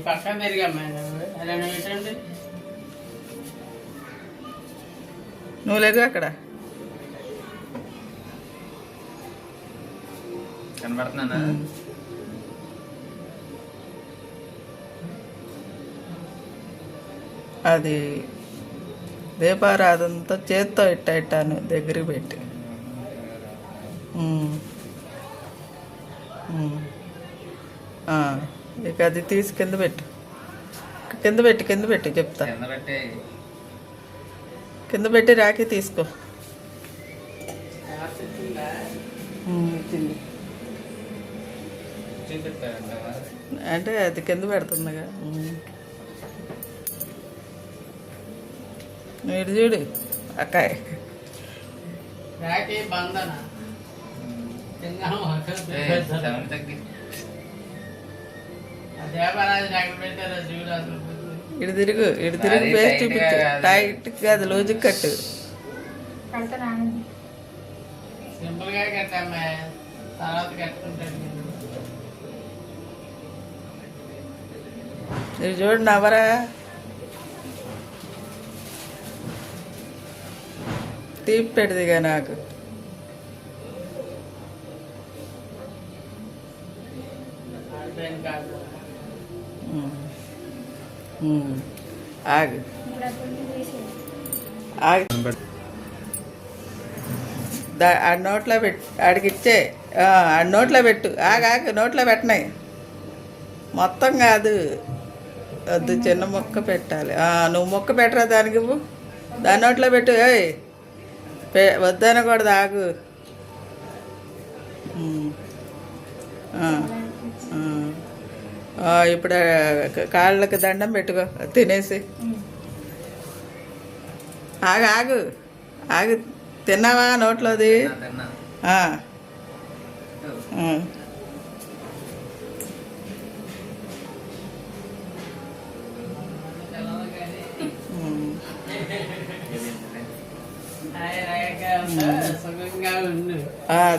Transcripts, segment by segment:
పక్కన తిరిగమ్మా అలా ఏంటంటే నువ్వు లేవు అక్కడ కనబడుతున్నా. అది దీపారాధనతో చేత్తో ఇట్టాను దగ్గరికి పెట్టి ఇక అది తీసి కింద పెట్టు కింద పెట్టి చెప్తా కింద పెట్టి రాఖీ తీసుకో. అంటే అది కింద పెడుతుందిగా. మీరు చూడు అక్కాయ్ బంధన ఇటు తిరుగు పేస్ట్ చూపించు. టైట్ కాదు లోజుకి కట్టు. సింపుల్ గా కట్టమ్మా తర్వాత కట్టుకుంటాడు. మీరు చూడండి నవరా తీపి పెడిదిగా నాకు. ఆగు ఆ నోట్లో పెట్టు ఆడికిచ్చే. ఆ నోట్లో పెట్టు. ఆగు నోట్లో పెట్టినాయి మొత్తం కాదు. వద్దు చిన్న మొక్క పెట్టాలి. నువ్వు మొక్క పెట్టరా దానికి దాని నోట్లో పెట్టు. వద్దనకూడదు ఆగు. ఇప్పుడు కాళ్ళకి దండం పెట్టుకో తినేసి. ఆగు తిన్నావా నోట్లోది?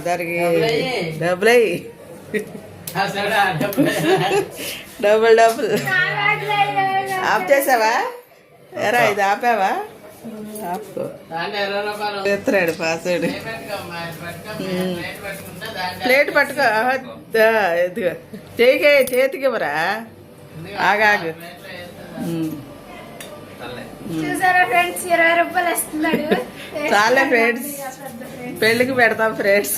దానికి డబ్బులయ్యి డబుల్ ఆఫ్ చేసావా? ఎరా ఇది ఆపావా? ఆపుకో. ఎత్తాడు పాస్వర్డ్. ప్లేట్ పట్టుకో. ఎదుగో చేతికి ఇవ్వరా? ఆగాగు. చాలే ఫ్రెండ్స్ పెళ్ళికి పెడతాం ఫ్రెండ్స్.